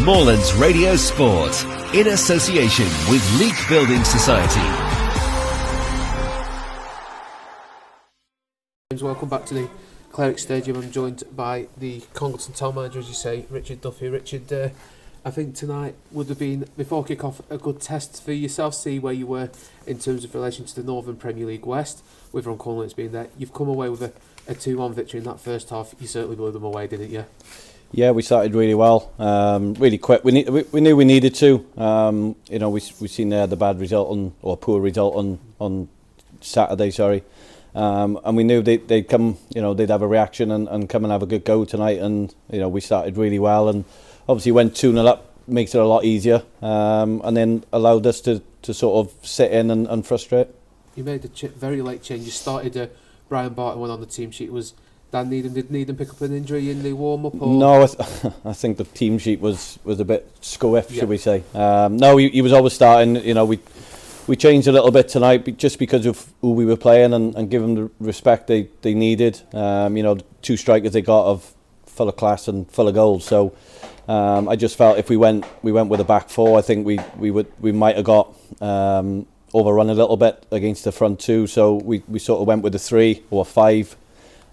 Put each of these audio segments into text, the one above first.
Moorlands Radio Sport, in association with Leek Building Society. Welcome back to the Cleric Stadium. I'm joined by the Congleton Town manager, as you say, Richard Duffy. Richard, I think tonight would have been, before kick-off, a good test for yourself, see where you were in terms of relation to the Northern Premier League West, with Runcorn Linnets being there. You've come away with a 2-1 victory in that first half. You certainly blew them away, didn't you? Yeah, we started really well, really quick. We knew we needed to. We seen the bad result or poor result on Saturday. Sorry, and we knew they'd come. They'd have a reaction and come and have a good go tonight. And we started really well, and obviously went 2-0 up makes it a lot easier, and then allowed us to sort of sit in and frustrate. You made a very late change. You started Brian Barton went on the team sheet. Was Dan Needham, did Needham pick up an injury in the warm-up? No, I think the team sheet was a bit squiff, should we say. No, he was always starting. We changed a little bit tonight just because of who we were playing and give them the respect they needed. Two strikers they got of full of class and full of goals. So I just felt if we went with a back four, I think we might have got overrun a little bit against the front two. So we sort of went with a 3 or a 5.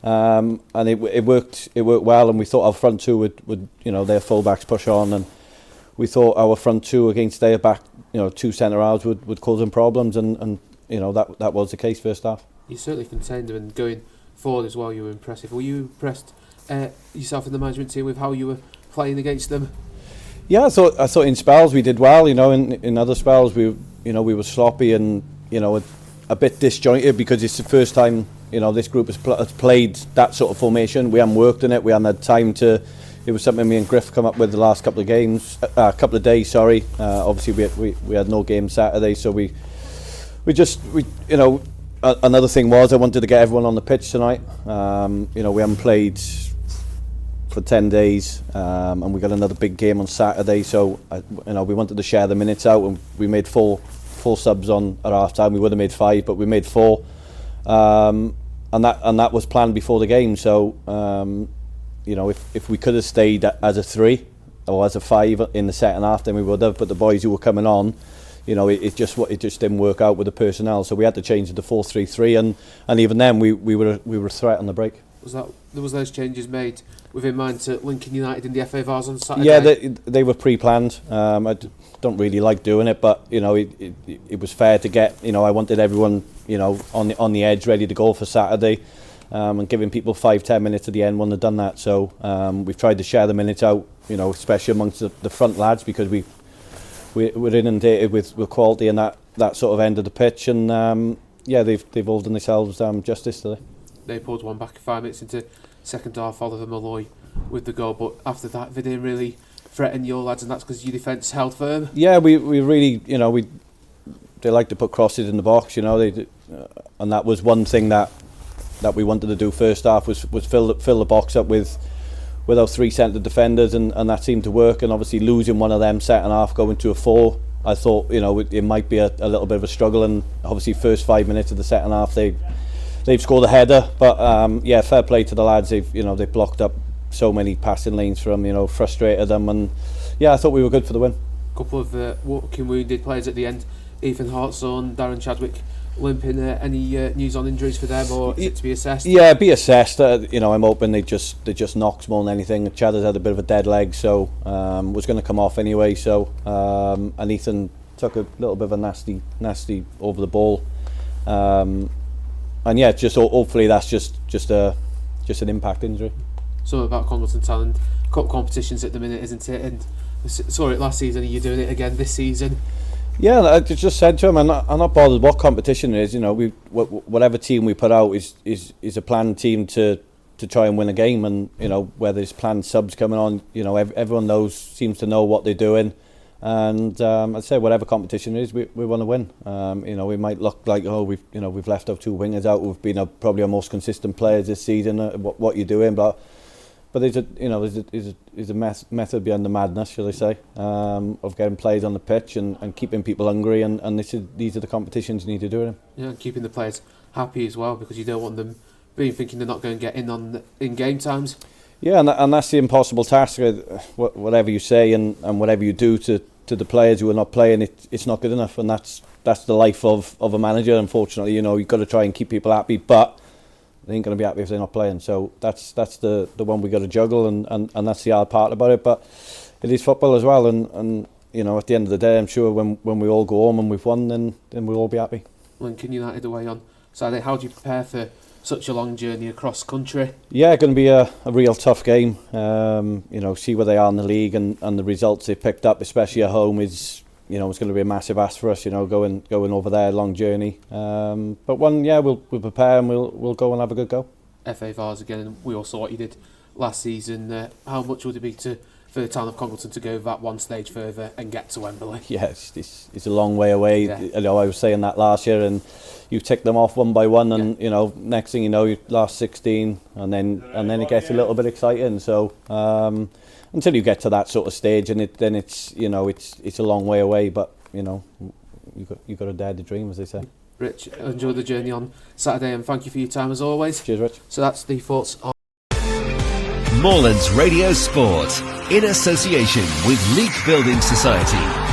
And it worked well, and we thought our front two would their full-backs push on, and we thought our front two against their back, two centre halves would cause them problems, and that was the case first half. You certainly contained them, and going forward as well, you were impressive. Were you impressed yourself and the management team with how you were playing against them? Yeah, I thought in spells we did well. In other spells we were sloppy and a bit disjointed because it's the first time this group has played that sort of formation. We haven't worked in it. We haven't had time to. It was something me and Griff come up with the last couple of days. Sorry. Obviously we had no game Saturday, so we another thing was I wanted to get everyone on the pitch tonight. We haven't played for 10 days, and we got another big game on Saturday. So we wanted to share the minutes out, and we made four subs on at half time. We would have made 5, but we made 4. And that was planned before the game. So if we could have stayed as a 3 or as a 5 in the second half, then we would have. But the boys who were coming on, it just didn't work out with the personnel. So we had to change it to 4-3-3, and even then we were a threat on the break. Was those changes made with in mind to Lincoln United in the FA Vars on Saturday? Yeah, they were pre-planned. I don't really like doing it, but it was fair to get. I wanted everyone on the edge, ready to go for Saturday, and giving people 5-10 minutes at the end when they've done that. So we've tried to share the minutes out, especially amongst the front lads, because we're inundated with quality and that sort of end of the pitch, and they've all done themselves justice today. They pulled one back 5 minutes into second half, Oliver Malloy with the goal, but after that they didn't really threaten your lads, and that's because your defence held firm. Yeah, we really, they like to put crosses in the box, and that was one thing that we wanted to do first half was fill the box up with our 3 centre defenders, and that seemed to work. And obviously losing one of them second half, going to a 4, I thought it might be a little bit of a struggle. And obviously first 5 minutes of the second half they've scored a header, but fair play to the lads. They've blocked up so many passing lanes from frustrated them, and I thought we were good for the win. A couple of walking wounded players at the end, Ethan Hartson, Darren Chadwick limping. Any news on injuries for them, or is it to be assessed? Yeah, be assessed. I'm hoping they just knocks more than anything. Chad has had a bit of a dead leg, so was going to come off anyway. So and Ethan took a little bit of a nasty over the ball. And just hopefully that's just an impact injury. So about Congleton Town and cup competitions at the minute, isn't it? And I saw it last season. Are you doing it again this season? Yeah, I just said to him, I'm not bothered what competition it is. Whatever team we put out is a planned team to try and win a game, and whether there's planned subs coming on, everyone seems to know what they're doing. And I'd say whatever competition it is, we want to win. We might look like we've left our 2 wingers out who've been probably our most consistent players this season. What you're doing, but there's a method behind the madness, shall I say, of getting players on the pitch and keeping people hungry. And these are the competitions you need to do in. Yeah, and keeping the players happy as well, because you don't want them thinking they're not going to get in game times. Yeah, and that's the impossible task. Whatever you say and whatever you do to the players who are not playing, it's not good enough, and that's the life of a manager. Unfortunately, you've got to try and keep people happy, but they ain't going to be happy if they're not playing. So that's the one we got to juggle, and that's the hard part about it. But it is football as well, and at the end of the day, I'm sure when we all go home and we've won, then we'll all be happy. Lincoln United away on Saturday. How do you prepare for such a long journey across country? Yeah, going to be a real tough game. See where they are in the league and the results they've picked up, especially at home, is it's going to be a massive ask for us. Going over there, long journey. But we'll prepare and we'll go and have a good go. FA Vars again, and we all saw what you did last season. How much would it be for the town of Congleton to go that one stage further and get to Wembley? Yeah, it's a long way away. Yeah. I was saying that last year, and you tick them off one by one, and next thing you know, you last 16, and then it gets a little bit exciting. So until you get to that sort of stage, and it's a long way away, but you got to dare to dream, as they say. Rich, enjoy the journey on Saturday, and thank you for your time as always. Cheers, Rich. So that's the thoughts on Moorlands Radio Sport, in association with Leek Building Society.